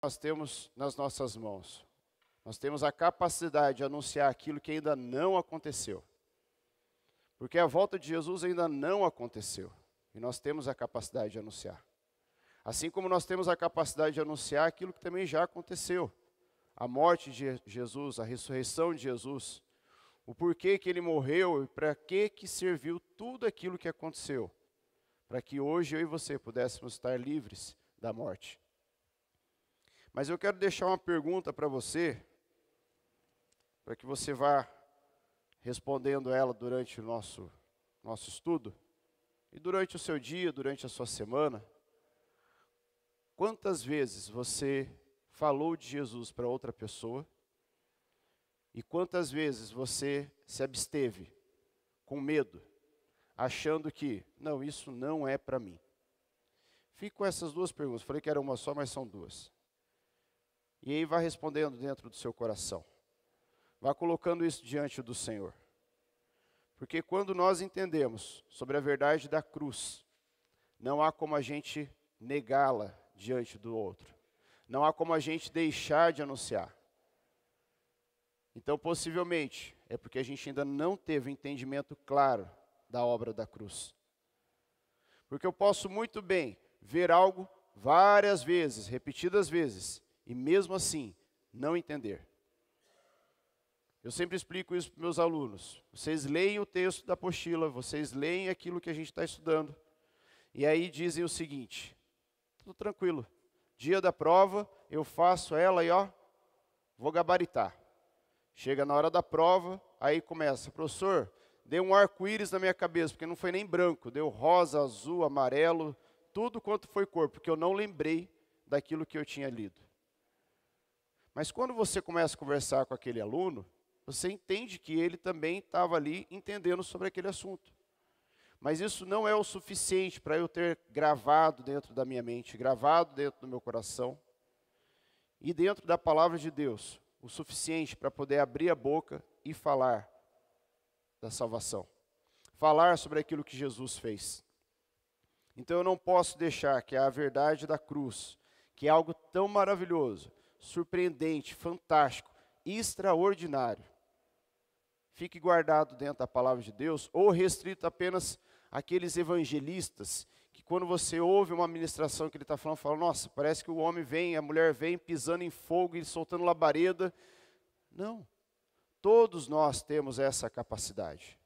nós temos nas nossas mãos. Nós temos a capacidade de anunciar aquilo que ainda não aconteceu. Porque a volta de Jesus ainda não aconteceu. E nós temos a capacidade de anunciar. Assim como nós temos a capacidade de anunciar aquilo que também já aconteceu. A morte de Jesus, a ressurreição de Jesus. O porquê que ele morreu e para que serviu tudo aquilo que aconteceu. Para que hoje eu e você pudéssemos estar livres da morte. Mas eu quero deixar uma pergunta para você, para que você vá respondendo ela durante o nosso estudo, e durante o seu dia, durante a sua semana. Quantas vezes você falou de Jesus para outra pessoa, e quantas vezes você se absteve, com medo, achando que, não, isso não é para mim? Fique com essas duas perguntas, falei que era uma só, mas são duas. E aí vá respondendo dentro do seu coração. Vá colocando isso diante do Senhor. Porque quando nós entendemos sobre a verdade da cruz, não há como a gente negá-la diante do outro. Não há como a gente deixar de anunciar. Então, possivelmente, é porque a gente ainda não teve um entendimento claro da obra da cruz. Porque eu posso muito bem ver algo várias vezes, repetidas vezes, e mesmo assim, não entender. Eu sempre explico isso para meus alunos. Vocês leem o texto da apostila, vocês leem aquilo que a gente está estudando, e aí dizem o seguinte, tudo tranquilo, dia da prova, eu faço ela e vou gabaritar. Chega na hora da prova, aí começa, professor, deu um arco-íris na minha cabeça, porque não foi nem branco, deu rosa, azul, amarelo, tudo quanto foi cor, porque eu não lembrei daquilo que eu tinha lido. Mas quando você começa a conversar com aquele aluno, você entende que ele também estava ali entendendo sobre aquele assunto. Mas isso não é o suficiente para eu ter gravado dentro da minha mente, gravado dentro do meu coração, e dentro da palavra de Deus, o suficiente para poder abrir a boca e falar da salvação. Falar sobre aquilo que Jesus fez. Então eu não posso deixar que a verdade da cruz, que é algo tão maravilhoso, surpreendente, fantástico, extraordinário, fique guardado dentro da palavra de Deus, ou restrito apenas àqueles evangelistas, que quando você ouve uma ministração que ele está falando, fala, nossa, parece que o homem vem, a mulher vem pisando em fogo e soltando labareda. Não, todos nós temos essa capacidade,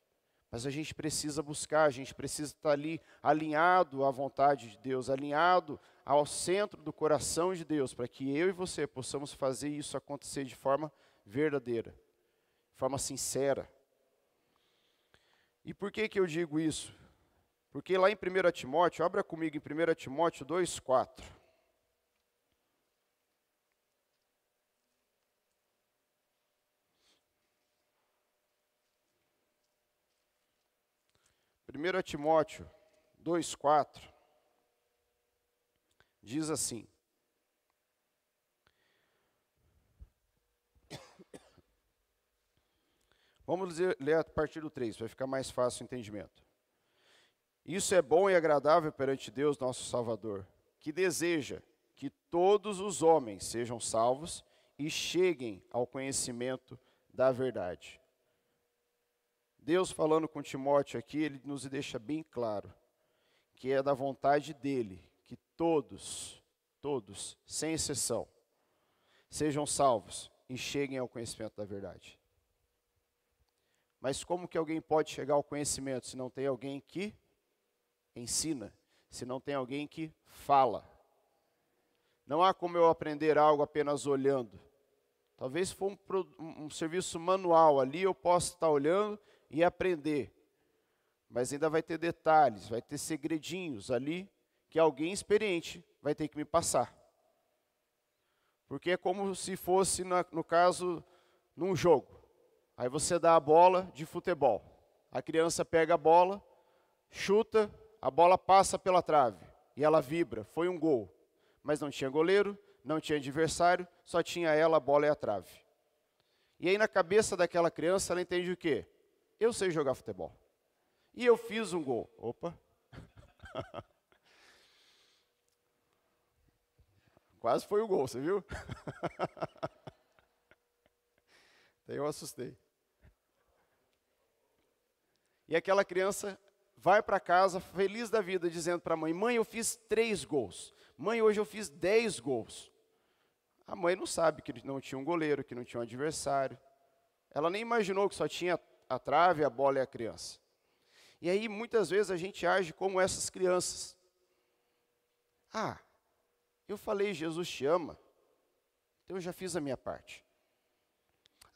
mas a gente precisa buscar, a gente precisa estar ali alinhado à vontade de Deus, alinhado ao centro do coração de Deus, para que eu e você possamos fazer isso acontecer de forma verdadeira, de forma sincera. E por que eu digo isso? Porque lá em 1 Timóteo, abra comigo em 1 Timóteo 2,4. 1 Timóteo 2,4 diz assim, vamos ler a partir do 3, vai ficar mais fácil o entendimento. Isso é bom e agradável perante Deus, nosso Salvador, que deseja que todos os homens sejam salvos e cheguem ao conhecimento da verdade. Deus falando com Timóteo aqui, ele nos deixa bem claro que é da vontade dele que todos, sem exceção, sejam salvos e cheguem ao conhecimento da verdade. Mas como que alguém pode chegar ao conhecimento se não tem alguém que ensina, se não tem alguém que fala? Não há como eu aprender algo apenas olhando. Talvez se for um serviço manual ali, eu possa estar olhando e aprender. Mas ainda vai ter detalhes, vai ter segredinhos ali que alguém experiente vai ter que me passar. Porque é como se fosse, no caso, num jogo. Aí você dá a bola de futebol. A criança pega a bola, chuta, a bola passa pela trave e ela vibra, foi um gol. Mas não tinha goleiro, não tinha adversário, só tinha ela, a bola e a trave. E aí na cabeça daquela criança ela entende o quê? Eu sei jogar futebol. E eu fiz um gol. Opa! Quase foi o gol, você viu? Até eu assustei. E aquela criança vai para casa feliz da vida, dizendo para a mãe: mãe, eu fiz 3 gols. Mãe, hoje eu fiz 10 gols. A mãe não sabe que não tinha um goleiro, que não tinha um adversário. Ela nem imaginou que só tinha a trave, a bola e a criança. E aí, muitas vezes, a gente age como essas crianças. Ah, eu falei, Jesus te ama, então eu já fiz a minha parte.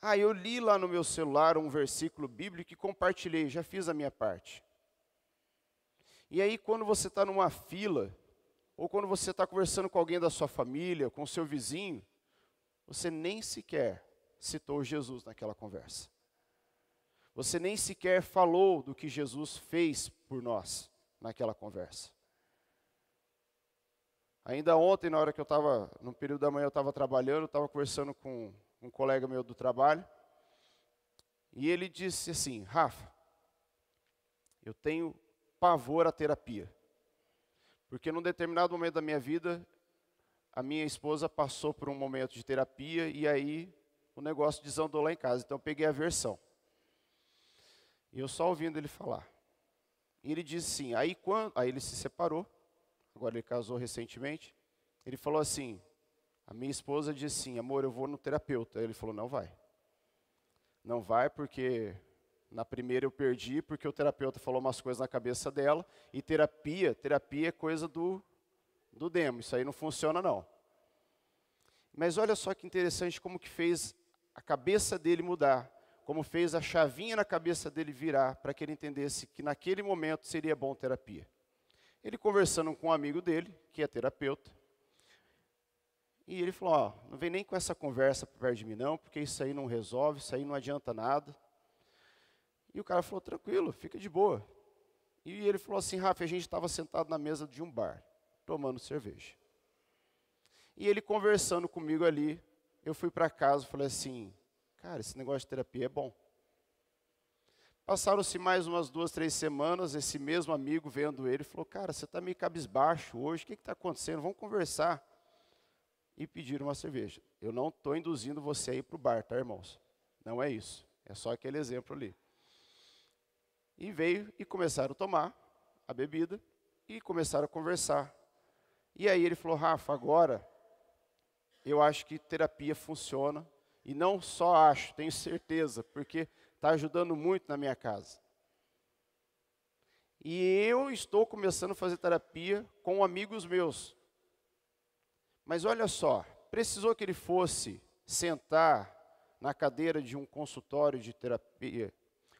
Ah, eu li lá no meu celular um versículo bíblico e compartilhei, já fiz a minha parte. E aí, quando você está numa fila, ou quando você está conversando com alguém da sua família, com o seu vizinho, você nem sequer citou Jesus naquela conversa. Você nem sequer falou do que Jesus fez por nós naquela conversa. Ainda ontem, na hora que eu estava, no período da manhã eu estava trabalhando, eu estava conversando com um colega meu do trabalho, e ele disse assim: Rafa, eu tenho pavor à terapia, porque num determinado momento da minha vida, a minha esposa passou por um momento de terapia, e aí o negócio desandou lá em casa, então eu peguei a aversão. E eu só ouvindo ele falar. E ele disse assim, aí ele se separou, agora ele casou recentemente, ele falou assim, a minha esposa disse assim, amor, eu vou no terapeuta. Aí ele falou, não vai. Não vai porque na primeira eu perdi, porque o terapeuta falou umas coisas na cabeça dela, e terapia é coisa do demo, isso aí não funciona não. Mas olha só que interessante como que fez a cabeça dele mudar, como fez a chavinha na cabeça dele virar, para que ele entendesse que naquele momento seria bom terapia. Ele conversando com um amigo dele, que é terapeuta, e ele falou, ó, não vem nem com essa conversa perto de mim não, porque isso aí não resolve, isso aí não adianta nada. E o cara falou, tranquilo, fica de boa. E ele falou assim, Rafa, a gente estava sentado na mesa de um bar, tomando cerveja. E ele conversando comigo ali, eu fui para casa e falei assim, cara, esse negócio de terapia é bom. Passaram-se mais umas 2, 3 semanas, esse mesmo amigo vendo ele, falou, cara, você está meio cabisbaixo hoje, o que está acontecendo? Vamos conversar. E pediram uma cerveja. Eu não estou induzindo você a ir para o bar, tá, irmãos? Não é isso, é só aquele exemplo ali. E veio e começaram a tomar a bebida e começaram a conversar. E aí ele falou, Rafa, agora eu acho que terapia funciona. E não só acho, tenho certeza, porque está ajudando muito na minha casa. E eu estou começando a fazer terapia com amigos meus. Mas olha só, precisou que ele fosse sentar na cadeira de um consultório de terapia,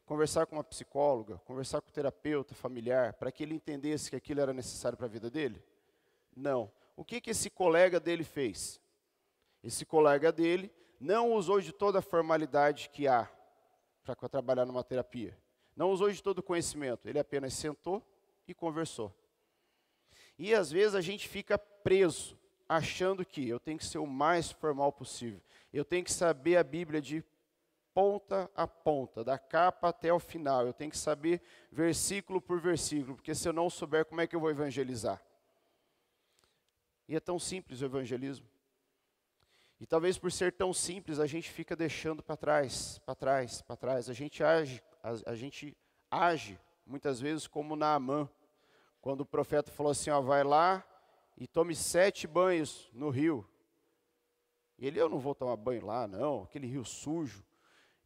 conversar com uma psicóloga, conversar com o terapeuta familiar, para que ele entendesse que aquilo era necessário para a vida dele? Não. O que esse colega dele fez? Esse colega dele não usou de toda a formalidade que há para trabalhar numa terapia. Não usou de todo o conhecimento. Ele apenas sentou e conversou. E às vezes a gente fica preso, achando que eu tenho que ser o mais formal possível. Eu tenho que saber a Bíblia de ponta a ponta, da capa até o final. Eu tenho que saber versículo por versículo, porque se eu não souber, como é que eu vou evangelizar? E é tão simples o evangelismo. E talvez por ser tão simples, a gente fica deixando para trás, para trás, para trás. A gente age muitas vezes como Naamã, quando o profeta falou assim, ó, vai lá e tome 7 banhos no rio. E ele, eu não vou tomar banho lá, não, aquele rio sujo.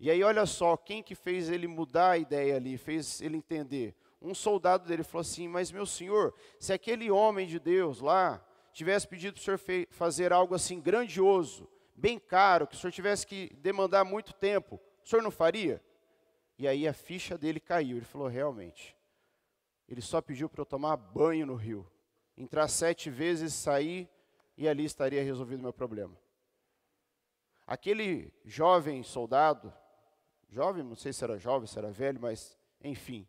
E aí olha só, quem que fez ele mudar a ideia ali, fez ele entender? Um soldado dele falou assim, mas meu senhor, se aquele homem de Deus lá tivesse pedido para o senhor fazer algo assim grandioso, bem caro, que o senhor tivesse que demandar muito tempo, o senhor não faria? E aí a ficha dele caiu, ele falou, realmente, ele só pediu para eu tomar banho no rio, entrar 7 vezes, sair, e ali estaria resolvido o meu problema. Aquele jovem soldado, jovem, não sei se era jovem, se era velho, mas enfim,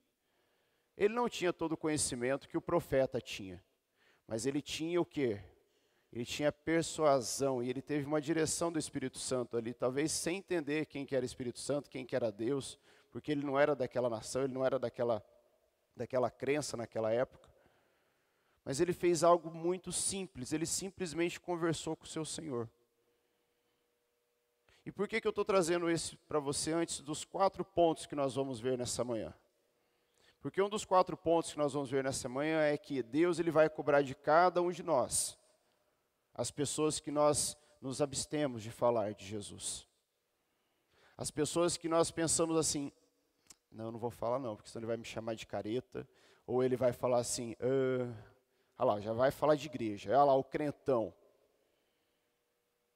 ele não tinha todo o conhecimento que o profeta tinha. Mas ele tinha o quê? Ele tinha persuasão, e ele teve uma direção do Espírito Santo ali, talvez sem entender quem que era Espírito Santo, quem que era Deus, porque ele não era daquela nação, ele não era daquela crença naquela época. Mas ele fez algo muito simples, ele simplesmente conversou com o seu Senhor. E por que eu estou trazendo isso para você antes dos 4 pontos que nós vamos ver nessa manhã? Porque um dos 4 pontos que nós vamos ver nessa manhã é que Deus ele vai cobrar de cada um de nós, as pessoas que nós nos abstemos de falar de Jesus. As pessoas que nós pensamos assim, não, eu não vou falar não, porque senão ele vai me chamar de careta, ou ele vai falar assim, olha lá, já vai falar de igreja, olha lá o crentão.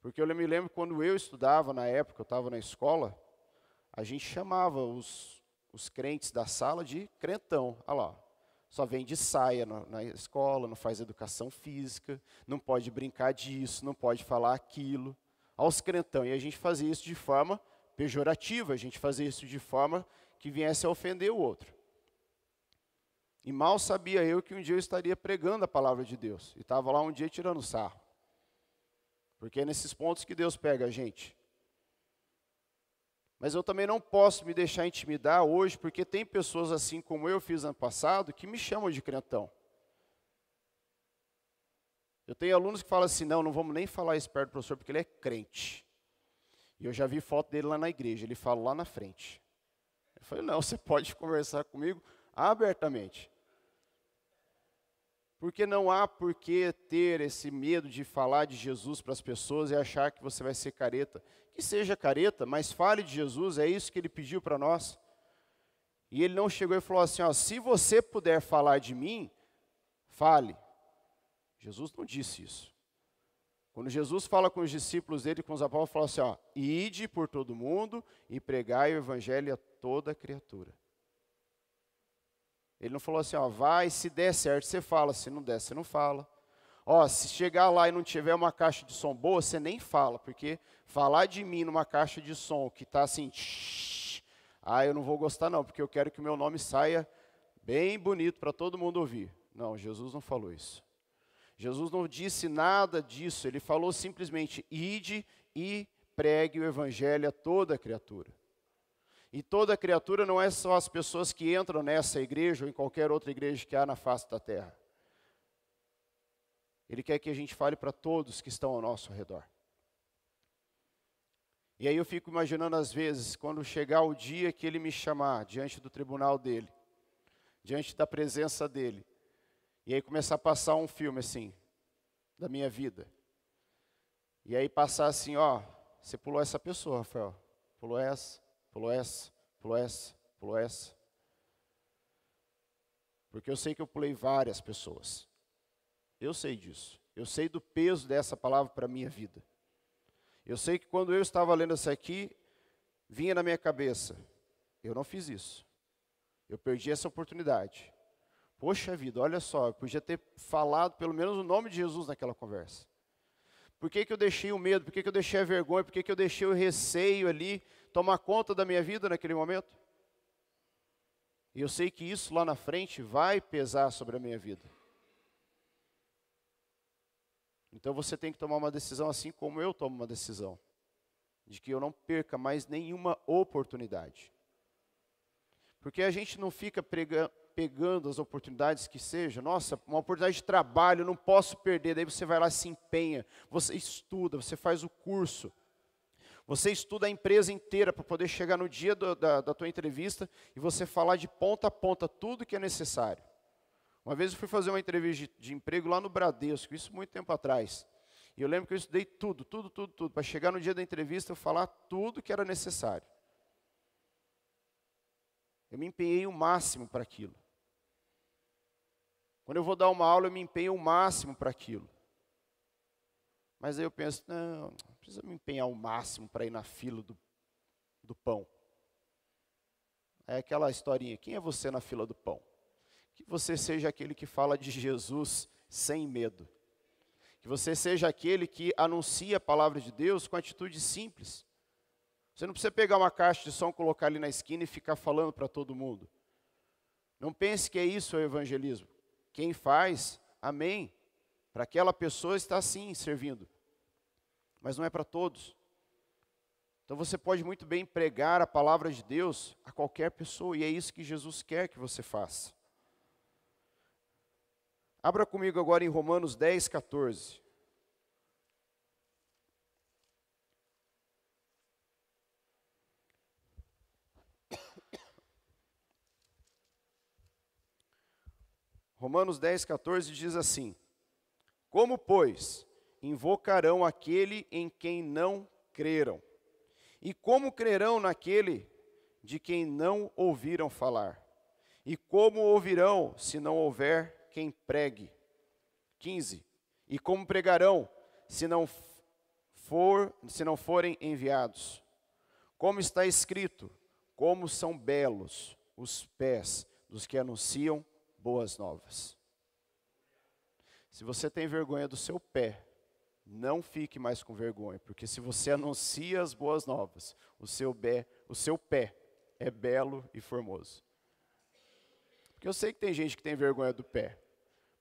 Porque eu me lembro quando eu estudava, na época, eu estava na escola, a gente chamava os crentes da sala de crentão, olha lá. Só vem de saia na escola, não faz educação física, não pode brincar disso, não pode falar aquilo. Aos crentão, e a gente fazia isso de forma pejorativa, a gente fazia isso de forma que viesse a ofender o outro. E mal sabia eu que um dia eu estaria pregando a palavra de Deus. E estava lá um dia tirando sarro. Porque é nesses pontos que Deus pega a gente. Mas eu também não posso me deixar intimidar hoje, porque tem pessoas assim como eu fiz ano passado, que me chamam de crentão. Eu tenho alunos que falam assim, não vamos nem falar isso perto do professor, porque ele é crente. E eu já vi foto dele lá na igreja, ele fala lá na frente. Eu falei, não, você pode conversar comigo abertamente. Porque não há por que ter esse medo de falar de Jesus para as pessoas e achar que você vai ser careta. Que seja careta, mas fale de Jesus, é isso que ele pediu para nós. E ele não chegou e falou assim, ó, se você puder falar de mim, fale. Jesus não disse isso. Quando Jesus fala com os discípulos dele, com os apóstolos, fala assim, ó, ide por todo mundo e pregai o evangelho a toda criatura. Ele não falou assim, ó, vai, se der certo, você fala, se não der, você não fala. Ó, se chegar lá e não tiver uma caixa de som boa, você nem fala, porque falar de mim numa caixa de som que está assim, eu não vou gostar não, porque eu quero que o meu nome saia bem bonito para todo mundo ouvir. Não, Jesus não falou isso. Jesus não disse nada disso, ele falou simplesmente, ide e pregue o evangelho a toda criatura. E toda criatura não é só as pessoas que entram nessa igreja ou em qualquer outra igreja que há na face da terra. Ele quer que a gente fale para todos que estão ao nosso redor. E aí eu fico imaginando às vezes, quando chegar o dia que ele me chamar diante do tribunal dele, diante da presença dele, e aí começar a passar um filme assim, da minha vida. E aí passar assim, ó, você pulou essa pessoa, Rafael, pulou essa, pulou essa, pulou essa, pulou essa. Porque eu sei que eu pulei várias pessoas. Eu sei disso. Eu sei do peso dessa palavra para a minha vida. Eu sei que quando eu estava lendo essa aqui, vinha na minha cabeça, eu não fiz isso. Eu perdi essa oportunidade. Poxa vida, olha só, eu podia ter falado pelo menos o nome de Jesus naquela conversa. Por que eu deixei o medo? Por que eu deixei a vergonha? Por que eu deixei o receio ali tomar conta da minha vida naquele momento? E eu sei que isso lá na frente vai pesar sobre a minha vida. Então você tem que tomar uma decisão assim como eu tomo uma decisão. De que eu não perca mais nenhuma oportunidade. Porque a gente não fica pegando as oportunidades que seja. Nossa, uma oportunidade de trabalho, eu não posso perder. Daí você vai lá e se empenha. Você estuda, você faz o curso. Você estuda a empresa inteira para poder chegar no dia da tua entrevista e você falar de ponta a ponta tudo que é necessário. Uma vez eu fui fazer uma entrevista de emprego lá no Bradesco, isso muito tempo atrás. E eu lembro que eu estudei tudo, para chegar no dia da entrevista eu falar tudo que era necessário. Eu me empenhei o máximo para aquilo. Quando eu vou dar uma aula, eu me empenho o máximo para aquilo. Mas aí eu penso, não precisa me empenhar o máximo para ir na fila do pão. É aquela historinha, quem é você na fila do pão? Que você seja aquele que fala de Jesus sem medo. Que você seja aquele que anuncia a palavra de Deus com atitude simples. Você não precisa pegar uma caixa de som, colocar ali na esquina e ficar falando para todo mundo. Não pense que é isso o evangelismo. Quem faz, amém. Para aquela pessoa está sim servindo. Mas não é para todos. Então você pode muito bem pregar a palavra de Deus a qualquer pessoa. E é isso que Jesus quer que você faça. Abra comigo agora em Romanos 10, 14. Romanos 10, 14 diz assim: como, pois, invocarão aquele em quem não creram? E como crerão naquele de quem não ouviram falar? E como ouvirão se não houver quem pregue? 15. E como pregarão se não forem enviados? Como está escrito: como são belos os pés dos que anunciam boas novas. Se você tem vergonha do seu pé, não fique mais com vergonha, porque se você anuncia as boas novas, o seu pé é belo e formoso. Porque eu sei que tem gente que tem vergonha do pé,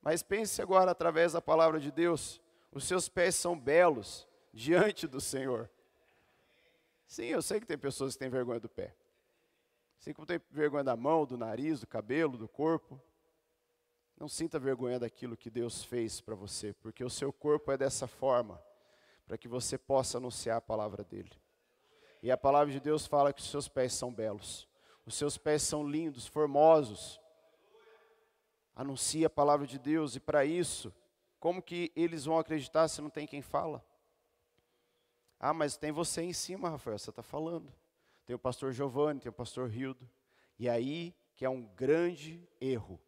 mas pense agora através da palavra de Deus, os seus pés são belos diante do Senhor. Sim, eu sei que tem pessoas que têm vergonha do pé. Assim como tem vergonha da mão, do nariz, do cabelo, do corpo. Não sinta vergonha daquilo que Deus fez para você, porque o seu corpo é dessa forma, para que você possa anunciar a palavra dele. E a palavra de Deus fala que os seus pés são belos, os seus pés são lindos, formosos. Anuncie a palavra de Deus, e para isso, como que eles vão acreditar se não tem quem fala? Ah, mas tem você em cima, Rafael, você está falando. Tem o pastor Giovanni, tem o pastor Rildo. E aí que é um grande erro.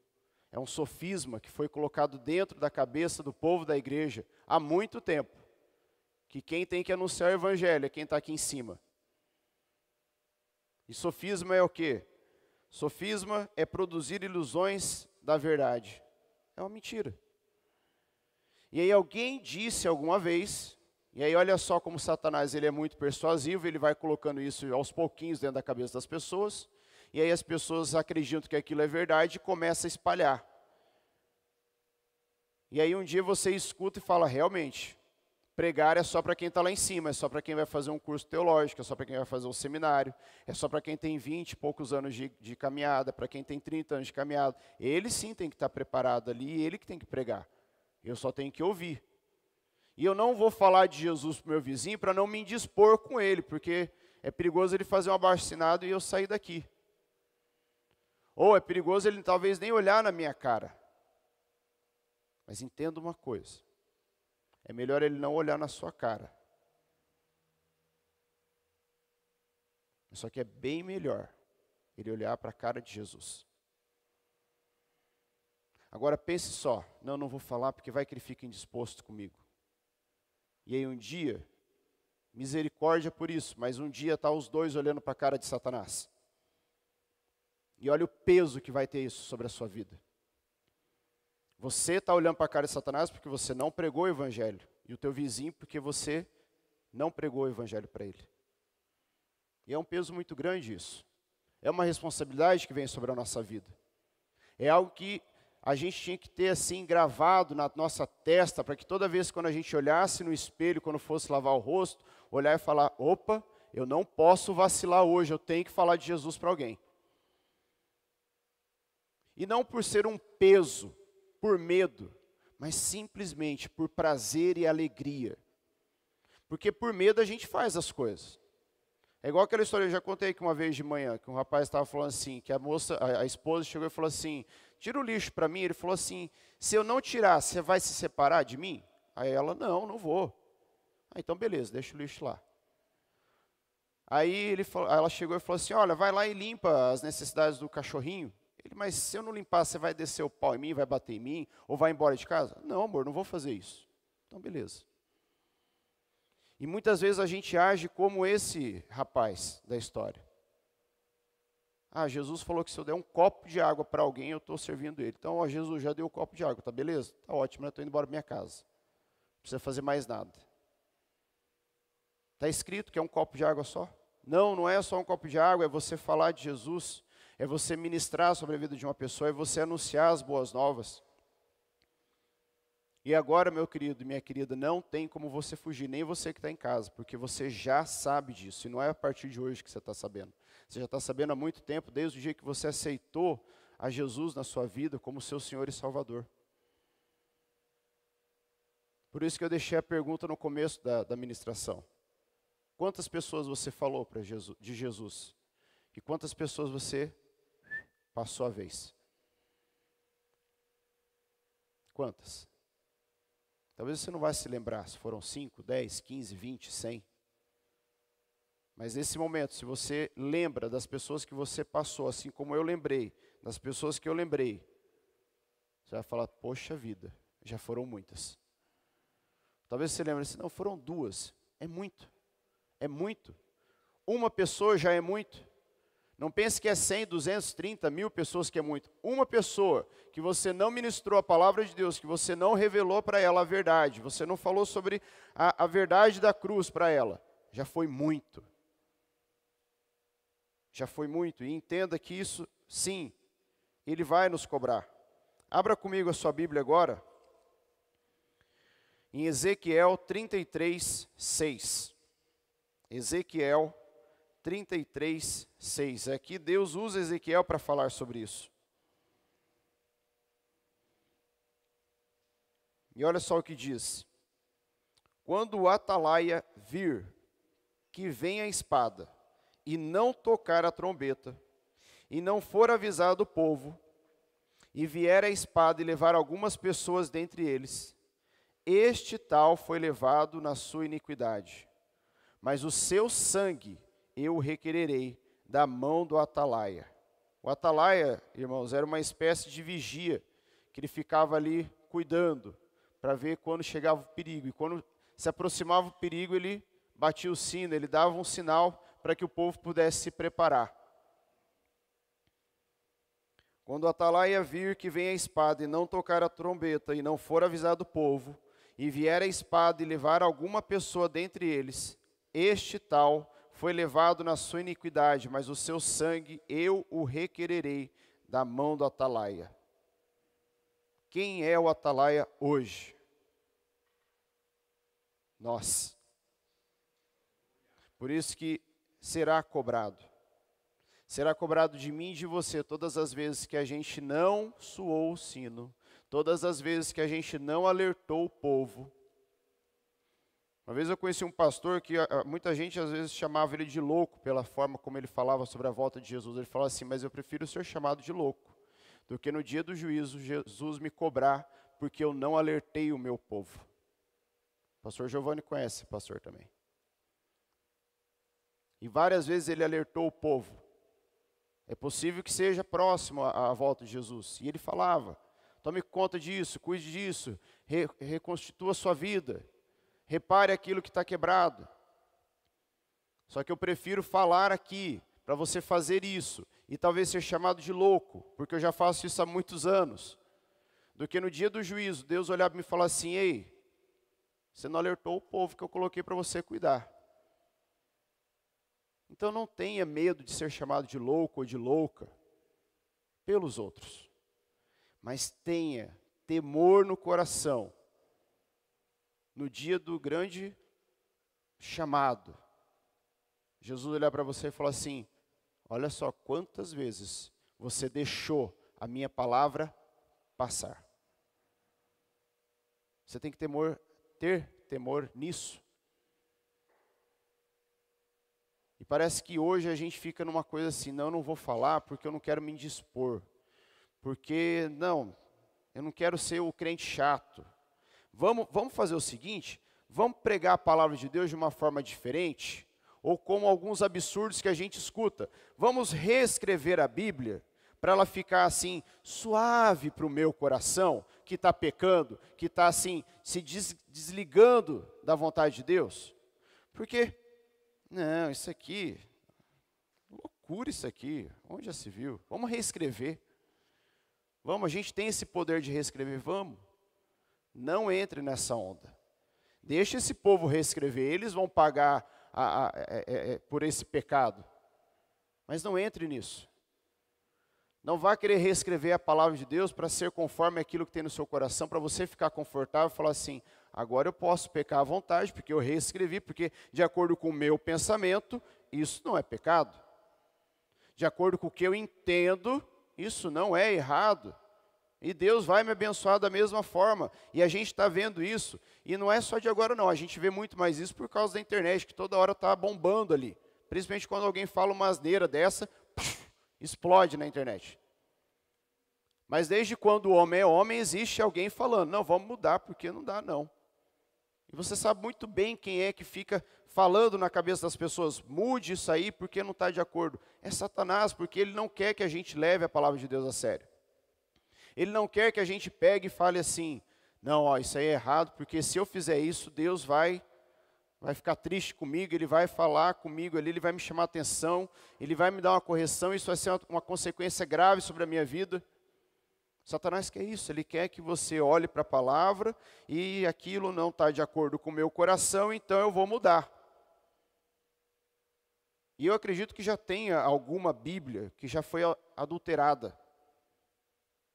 É um sofisma que foi colocado dentro da cabeça do povo da igreja há muito tempo. Que quem tem que anunciar o evangelho é quem está aqui em cima. E sofisma é o quê? Sofisma é produzir ilusões da verdade. É uma mentira. E aí alguém disse alguma vez, e aí olha só como Satanás ele é muito persuasivo, ele vai colocando isso aos pouquinhos dentro da cabeça das pessoas, e aí as pessoas acreditam que aquilo é verdade e começam a espalhar. E aí um dia você escuta e fala, realmente, pregar é só para quem está lá em cima, é só para quem vai fazer um curso teológico, é só para quem vai fazer um seminário, é só para quem tem 20 e poucos anos de caminhada, para quem tem 30 anos de caminhada. Ele sim tem que estar preparado ali, ele que tem que pregar. Eu só tenho que ouvir. E eu não vou falar de Jesus para o meu vizinho para não me indispor com ele, porque é perigoso ele fazer um abaixo-assinado e eu sair daqui. Ou é perigoso ele talvez nem olhar na minha cara. Mas entenda uma coisa. É melhor ele não olhar na sua cara. Só que é bem melhor ele olhar para a cara de Jesus. Agora pense só. Não vou falar porque vai que ele fica indisposto comigo. E aí um dia, misericórdia por isso, mas um dia tá os dois olhando para a cara de Satanás. E olha o peso que vai ter isso sobre a sua vida. Você está olhando para a cara de Satanás porque você não pregou o evangelho. E o teu vizinho porque você não pregou o evangelho para ele. E é um peso muito grande isso. É uma responsabilidade que vem sobre a nossa vida. É algo que a gente tinha que ter assim gravado na nossa testa, para que toda vez quando a gente olhasse no espelho, quando fosse lavar o rosto, olhar e falar, opa, eu não posso vacilar hoje, eu tenho que falar de Jesus para alguém. E não por ser um peso, por medo, mas simplesmente por prazer e alegria. Porque por medo a gente faz as coisas. É igual aquela história, eu já contei aqui uma vez de manhã, que um rapaz estava falando assim, que a esposa chegou e falou assim, tira o lixo para mim. Ele falou assim, se eu não tirar, você vai se separar de mim? Aí ela, não vou. Ah, então beleza, deixa o lixo lá. Aí ela chegou e falou assim, olha, vai lá e limpa as necessidades do cachorrinho. Ele, mas se eu não limpar, você vai descer o pau em mim, vai bater em mim, ou vai embora de casa? Não, amor, não vou fazer isso. Então beleza. E muitas vezes a gente age como esse rapaz da história. Ah, Jesus falou que se eu der um copo de água para alguém, eu estou servindo ele. Então, ó, Jesus já deu um copo de água, tá beleza? Tá ótimo, eu estou indo embora para minha casa. Não precisa fazer mais nada. Está escrito que é um copo de água só? Não é só um copo de água, é você falar de Jesus, é você ministrar sobre a vida de uma pessoa, é você anunciar as boas novas. E agora, meu querido e minha querida, não tem como você fugir, nem você que está em casa, porque você já sabe disso, e não é a partir de hoje que você está sabendo. Você já está sabendo há muito tempo, desde o dia que você aceitou a Jesus na sua vida como seu Senhor e Salvador. Por isso que eu deixei a pergunta no começo da ministração. Quantas pessoas você falou de Jesus? E quantas pessoas você passou a vez? Quantas? Talvez você não vai se lembrar se foram 5, 10, 15, 20, 100. Mas nesse momento, se você lembra das pessoas que você passou, assim como eu lembrei, das pessoas que eu lembrei, você vai falar, poxa vida, já foram muitas. Talvez você lembre assim, não, foram 2. É muito. É muito. Uma pessoa já é muito. Não pense que é 100, 230, 1000 pessoas que é muito. Uma pessoa que você não ministrou a palavra de Deus, que você não revelou para ela a verdade, você não falou sobre a verdade da cruz para ela, já foi muito. Já foi muito. E entenda que isso, sim, Ele vai nos cobrar. Abra comigo a sua Bíblia agora, em Ezequiel 33, 6. Ezequiel 33, 6. Aqui Deus usa Ezequiel para falar sobre isso. E olha só o que diz. Quando o atalaia vir, que vem a espada, e não tocar a trombeta, e não for avisado o povo, e vier a espada e levar algumas pessoas dentre eles, este tal foi levado na sua iniquidade. Mas o seu sangue eu requererei da mão do atalaia. O atalaia, irmãos, era uma espécie de vigia, que ele ficava ali cuidando, para ver quando chegava o perigo. E quando se aproximava o perigo, ele batia o sino, ele dava um sinal para que o povo pudesse se preparar. Quando o atalaia vir que vem a espada e não tocar a trombeta, e não for avisado o povo, e vier a espada e levar alguma pessoa dentre eles, este tal foi levado na sua iniquidade, mas o seu sangue eu o requererei da mão do atalaia. Quem é o atalaia hoje? Nós. Por isso que será cobrado. Será cobrado de mim e de você todas as vezes que a gente não soou o sino, todas as vezes que a gente não alertou o povo. Uma vez eu conheci um pastor que muita gente às vezes chamava ele de louco pela forma como ele falava sobre a volta de Jesus. Ele falava assim, mas eu prefiro ser chamado de louco do que no dia do juízo Jesus me cobrar porque eu não alertei o meu povo. O pastor Giovanni conhece esse pastor também. E várias vezes ele alertou o povo. É possível que seja próximo à volta de Jesus. E ele falava, tome conta disso, cuide disso, reconstitua a sua vida, repare aquilo que está quebrado. Só que eu prefiro falar aqui, para você fazer isso, e talvez ser chamado de louco, porque eu já faço isso há muitos anos, do que no dia do juízo, Deus olhar para mim e falar assim, ei, você não alertou o povo que eu coloquei para você cuidar. Então não tenha medo de ser chamado de louco ou de louca pelos outros. Mas tenha temor no coração no dia do grande chamado. Jesus olhar para você e falar assim, olha só quantas vezes você deixou a minha palavra passar. Você tem que ter temor nisso. E parece que hoje a gente fica numa coisa assim, não, eu não vou falar porque eu não quero me indispor. Porque, não, eu não quero ser o crente chato. Vamos fazer o seguinte, vamos pregar a palavra de Deus de uma forma diferente, ou como alguns absurdos que a gente escuta. Vamos reescrever a Bíblia para ela ficar assim, suave para o meu coração, que está pecando, que está assim, se desligando da vontade de Deus. Porque não, isso aqui, loucura isso aqui, onde já se viu? Vamos reescrever. Vamos, a gente tem esse poder de reescrever, vamos. Não entre nessa onda. Deixa esse povo reescrever, eles vão pagar por esse pecado. Mas não entre nisso. Não vá querer reescrever a palavra de Deus para ser conforme aquilo que tem no seu coração, para você ficar confortável e falar assim, agora eu posso pecar à vontade, porque eu reescrevi, porque de acordo com o meu pensamento, isso não é pecado. De acordo com o que eu entendo, isso não é errado. E Deus vai me abençoar da mesma forma. E a gente está vendo isso. E não é só de agora, não. A gente vê muito mais isso por causa da internet, que toda hora está bombando ali. Principalmente quando alguém fala uma asneira dessa, explode na internet. Mas desde quando o homem é homem, existe alguém falando, não, vamos mudar, porque não dá, não. E você sabe muito bem quem é que fica falando na cabeça das pessoas, mude isso aí, porque não está de acordo. É Satanás, porque ele não quer que a gente leve a palavra de Deus a sério. Ele não quer que a gente pegue e fale assim, não, ó, isso aí é errado, porque se eu fizer isso, Deus vai ficar triste comigo, Ele vai falar comigo ali, Ele vai me chamar a atenção, Ele vai me dar uma correção, isso vai ser uma consequência grave sobre a minha vida. Satanás quer isso, ele quer que você olhe para a palavra e aquilo não está de acordo com o meu coração, então eu vou mudar. E eu acredito que já tenha alguma Bíblia que já foi adulterada.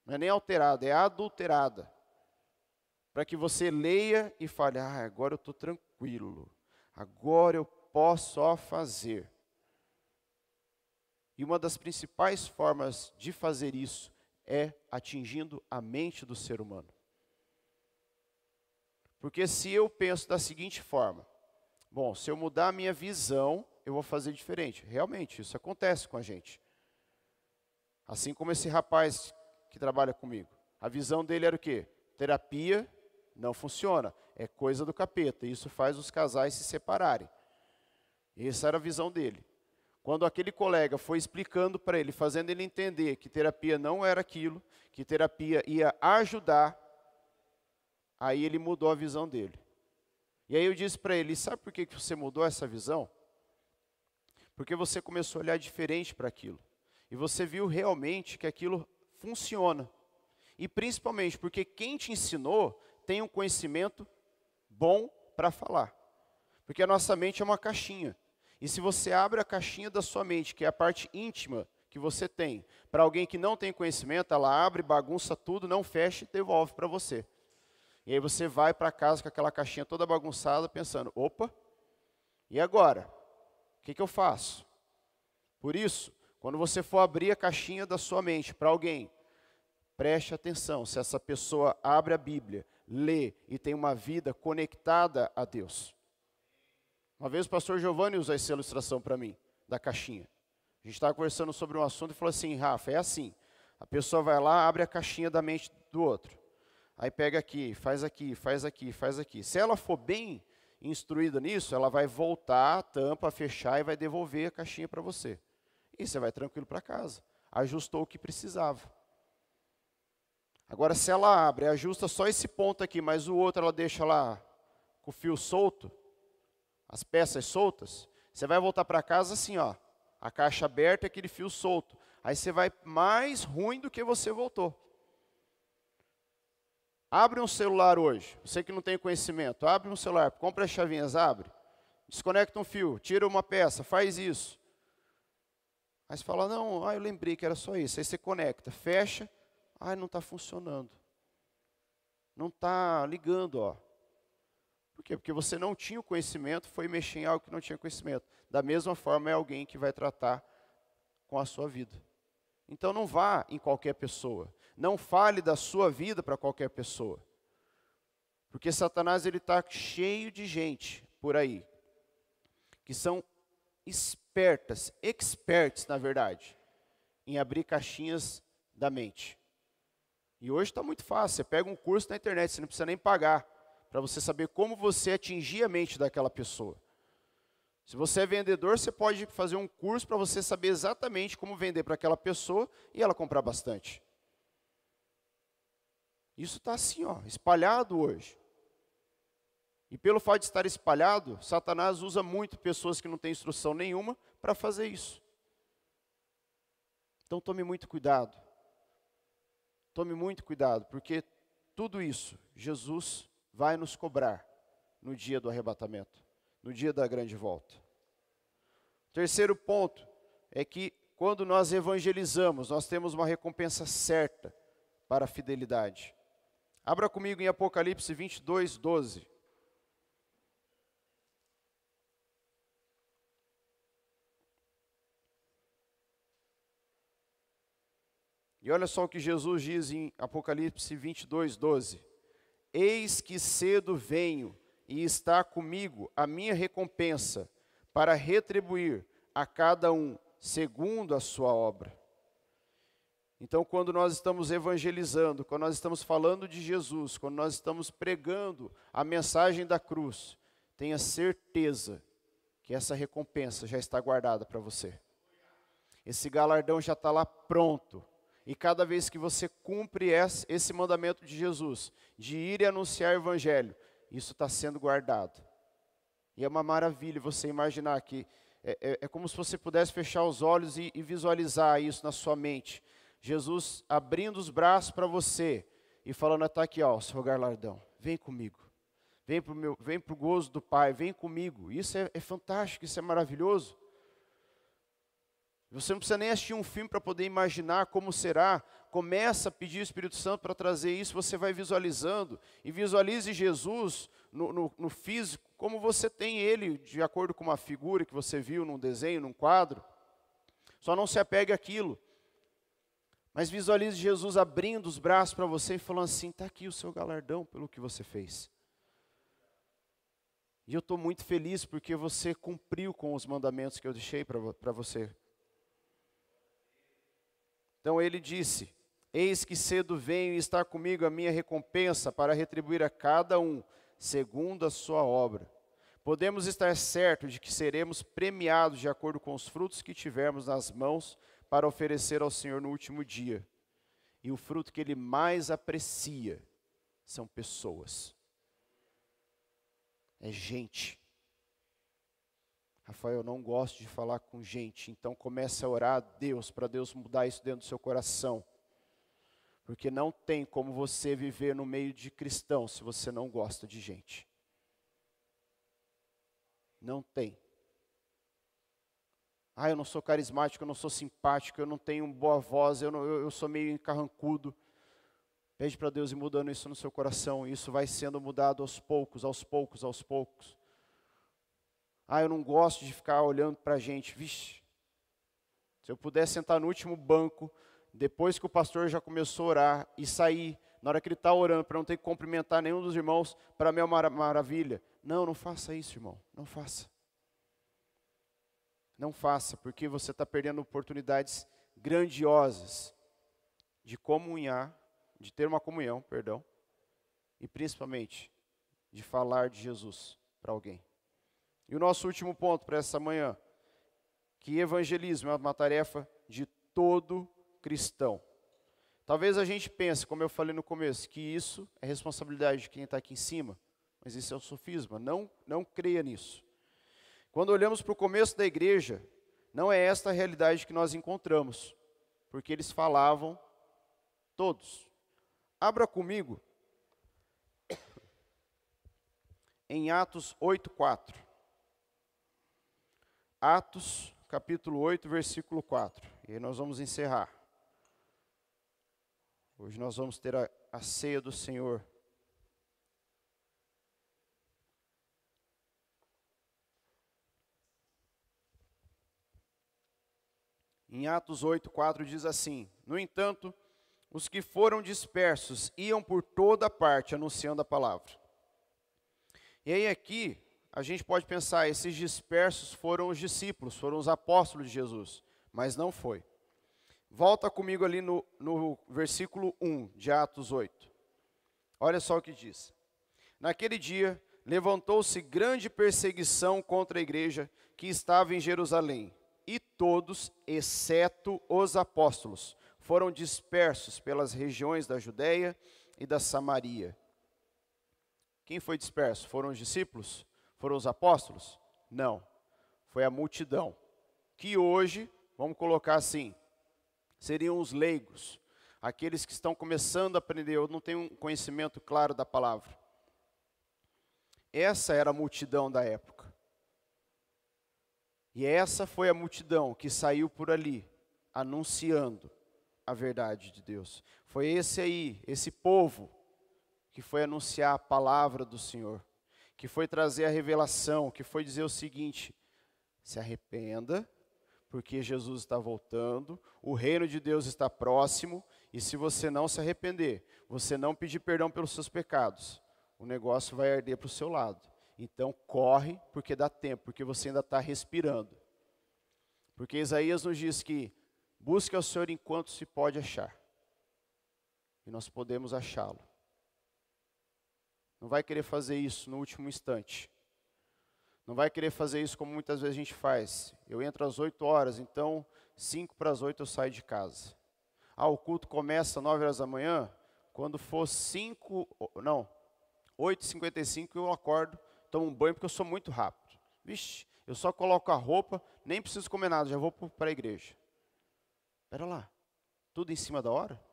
Não é nem alterada, é adulterada. Para que você leia e fale, agora eu estou tranquilo, agora eu posso só fazer. E uma das principais formas de fazer isso é atingindo a mente do ser humano. Porque se eu penso da seguinte forma, bom, se eu mudar a minha visão, eu vou fazer diferente. Realmente, isso acontece com a gente. Assim como esse rapaz que trabalha comigo. A visão dele era o quê? Terapia não funciona, é coisa do capeta. Isso faz os casais se separarem. Essa era a visão dele. Quando aquele colega foi explicando para ele, fazendo ele entender que terapia não era aquilo, que terapia ia ajudar, aí ele mudou a visão dele. E aí eu disse para ele, sabe por que você mudou essa visão? Porque você começou a olhar diferente para aquilo. E você viu realmente que aquilo funciona. E principalmente porque quem te ensinou tem um conhecimento bom para falar. Porque a nossa mente é uma caixinha. E se você abre a caixinha da sua mente, que é a parte íntima que você tem, para alguém que não tem conhecimento, ela abre, bagunça tudo, não fecha e devolve para você. E aí você vai para casa com aquela caixinha toda bagunçada, pensando, opa, e agora? O que eu faço? Por isso, quando você for abrir a caixinha da sua mente para alguém, preste atenção se essa pessoa abre a Bíblia, lê e tem uma vida conectada a Deus. Uma vez o pastor Giovanni usou essa ilustração para mim, da caixinha. A gente estava conversando sobre um assunto e falou assim, Rafa, é assim, a pessoa vai lá, abre a caixinha da mente do outro. Aí pega aqui, faz aqui, faz aqui, faz aqui. Se ela for bem instruída nisso, ela vai voltar, a tampa, fechar e vai devolver a caixinha para você. E você vai tranquilo para casa. Ajustou o que precisava. Agora, se ela abre, ajusta só esse ponto aqui, mas o outro ela deixa lá com o fio solto, as peças soltas, você vai voltar para casa assim, ó, a caixa aberta e aquele fio solto. Aí você vai mais ruim do que você voltou. Abre um celular hoje, você que não tem conhecimento, abre um celular, compra as chavinhas, abre, desconecta um fio, tira uma peça, faz isso. Aí você fala, não, eu lembrei que era só isso. Aí você conecta, fecha, não está funcionando. Não está ligando, ó. Por quê? Porque você não tinha o conhecimento, foi mexer em algo que não tinha conhecimento. Da mesma forma, é alguém que vai tratar com a sua vida. Então, não vá em qualquer pessoa. Não fale da sua vida para qualquer pessoa. Porque Satanás ele está cheio de gente por aí, que são experts, na verdade, em abrir caixinhas da mente. E hoje está muito fácil, você pega um curso na internet, você não precisa nem pagar, para você saber como você atingir a mente daquela pessoa. Se você é vendedor, você pode fazer um curso para você saber exatamente como vender para aquela pessoa e ela comprar bastante. Isso está assim, ó, espalhado hoje. E pelo fato de estar espalhado, Satanás usa muito pessoas que não têm instrução nenhuma para fazer isso. Então tome muito cuidado. Tome muito cuidado, porque tudo isso Jesus vai nos cobrar no dia do arrebatamento, no dia da grande volta. Terceiro ponto é que quando nós evangelizamos, nós temos uma recompensa certa para a fidelidade. Abra comigo em Apocalipse 22, 12. E olha só o que Jesus diz em Apocalipse 22, 12. Eis que cedo venho, e está comigo a minha recompensa, para retribuir a cada um segundo a sua obra. Então, quando nós estamos evangelizando, quando nós estamos falando de Jesus, quando nós estamos pregando a mensagem da cruz, tenha certeza que essa recompensa já está guardada para você. Esse galardão já está lá pronto. E cada vez que você cumpre esse mandamento de Jesus, de ir e anunciar o evangelho, isso está sendo guardado. E é uma maravilha você imaginar que é como se você pudesse fechar os olhos e visualizar isso na sua mente. Jesus abrindo os braços para você e falando, está aqui, ó, o seu galardão, vem comigo. Vem para o gozo do Pai, vem comigo. Isso é fantástico, isso é maravilhoso. Você não precisa nem assistir um filme para poder imaginar como será. Começa a pedir o Espírito Santo para trazer isso, você vai visualizando. E visualize Jesus no físico, como você tem ele, de acordo com uma figura que você viu num desenho, num quadro. Só não se apegue àquilo. Mas visualize Jesus abrindo os braços para você e falando assim, está aqui o seu galardão pelo que você fez. E eu estou muito feliz porque você cumpriu com os mandamentos que eu deixei para você. Então ele disse, eis que cedo venho e está comigo a minha recompensa para retribuir a cada um, segundo a sua obra. Podemos estar certos de que seremos premiados de acordo com os frutos que tivermos nas mãos para oferecer ao Senhor no último dia. E o fruto que Ele mais aprecia são pessoas. É gente. Rafael, eu não gosto de falar com gente, então comece a orar a Deus, para Deus mudar isso dentro do seu coração. Porque não tem como você viver no meio de cristãos se você não gosta de gente. Não tem. Eu não sou carismático, eu não sou simpático, eu não tenho boa voz, eu sou meio encarrancudo. Pede para Deus ir mudando isso no seu coração. Isso vai sendo mudado aos poucos, aos poucos, aos poucos. Eu não gosto de ficar olhando para a gente. Vixe, se eu pudesse sentar no último banco, depois que o pastor já começou a orar, e sair, na hora que ele está orando, para não ter que cumprimentar nenhum dos irmãos, para mim é uma maravilha. Não faça isso, irmão, não faça. Não faça, porque você está perdendo oportunidades grandiosas de comunhar, de ter uma comunhão, e principalmente de falar de Jesus para alguém. E o nosso último ponto para essa manhã, que evangelismo é uma tarefa de todo cristão. Talvez a gente pense, como eu falei no começo, que isso é responsabilidade de quem está aqui em cima, mas isso é um sofisma, não creia nisso. Quando olhamos para o começo da igreja, não é esta a realidade que nós encontramos, porque eles falavam todos. Abra comigo em Atos 8:4. Atos, capítulo 8, versículo 4. E aí nós vamos encerrar. Hoje nós vamos ter a ceia do Senhor. Em Atos 8:4 diz assim, no entanto, os que foram dispersos iam por toda parte anunciando a palavra. E aí aqui, a gente pode pensar, esses dispersos foram os discípulos, foram os apóstolos de Jesus, mas não foi. Volta comigo ali no versículo 1 de Atos 8. Olha só o que diz. Naquele dia, levantou-se grande perseguição contra a igreja que estava em Jerusalém. E todos, exceto os apóstolos, foram dispersos pelas regiões da Judéia e da Samaria. Quem foi disperso? Foram os discípulos? Foram os apóstolos? Não. Foi a multidão. Que hoje, vamos colocar assim, seriam os leigos. Aqueles que estão começando a aprender, ou não têm um conhecimento claro da palavra. Essa era a multidão da época. E essa foi a multidão que saiu por ali, anunciando a verdade de Deus. Foi esse povo, que foi anunciar a palavra do Senhor, que foi trazer a revelação, que foi dizer o seguinte, se arrependa, porque Jesus está voltando, o reino de Deus está próximo, e se você não se arrepender, você não pedir perdão pelos seus pecados, o negócio vai arder para o seu lado. Então corre, porque dá tempo, porque você ainda está respirando. Porque Isaías nos diz que busque ao Senhor enquanto se pode achar. E nós podemos achá-lo. Não vai querer fazer isso no último instante. Não vai querer fazer isso como muitas vezes a gente faz. Eu entro às 8 horas, então 5 para as 8 eu saio de casa. O culto começa às 9 horas da manhã. Quando for 8h55 eu acordo, tomo um banho porque eu sou muito rápido. Vixe, eu só coloco a roupa, nem preciso comer nada, já vou para a igreja. Espera lá, tudo em cima da hora?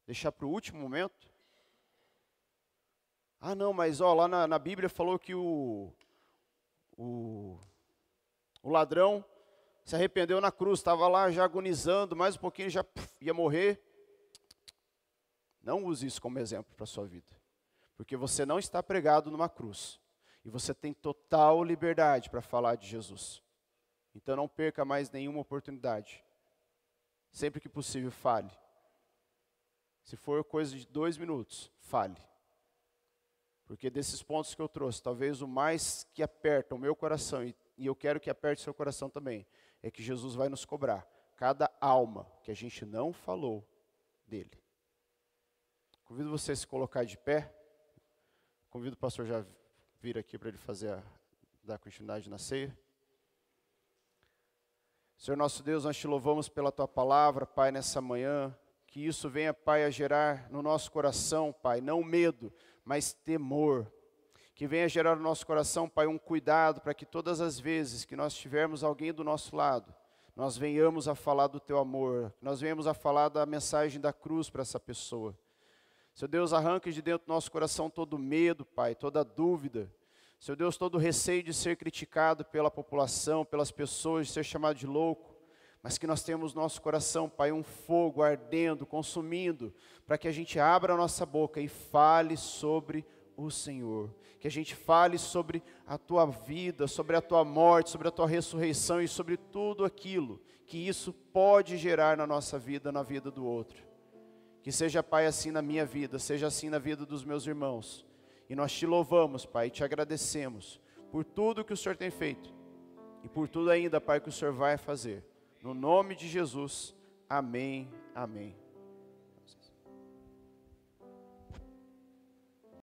Deixar para o último momento? Não, mas lá na Bíblia falou que o ladrão se arrependeu na cruz, estava lá já agonizando, mais um pouquinho já ia morrer. Não use isso como exemplo para a sua vida, porque você não está pregado numa cruz, e você tem total liberdade para falar de Jesus. Então não perca mais nenhuma oportunidade. Sempre que possível, fale. Se for coisa de 2 minutos, fale. Porque desses pontos que eu trouxe, talvez o mais que aperta o meu coração, e eu quero que aperte seu coração também, é que Jesus vai nos cobrar cada alma que a gente não falou dele. Convido você a se colocar de pé. Convido o pastor já vir aqui para ele dar continuidade na ceia. Senhor nosso Deus, nós te louvamos pela tua palavra, Pai, nessa manhã. Que isso venha, Pai, a gerar no nosso coração, Pai, não medo, mas temor. Que venha gerar no nosso coração, Pai, um cuidado para que todas as vezes que nós tivermos alguém do nosso lado, nós venhamos a falar do teu amor, nós venhamos a falar da mensagem da cruz para essa pessoa. Seu Deus, arranque de dentro do nosso coração todo medo, Pai, toda dúvida. Seu Deus, todo receio de ser criticado pela população, pelas pessoas, de ser chamado de louco. Mas que nós tenhamos no nosso coração, Pai, um fogo ardendo, consumindo, para que a gente abra a nossa boca e fale sobre o Senhor. Que a gente fale sobre a tua vida, sobre a tua morte, sobre a tua ressurreição e sobre tudo aquilo que isso pode gerar na nossa vida, na vida do outro. Que seja, Pai, assim na minha vida, seja assim na vida dos meus irmãos. E nós te louvamos, Pai, e te agradecemos por tudo que o Senhor tem feito. E por tudo ainda, Pai, que o Senhor vai fazer. No nome de Jesus, amém, amém.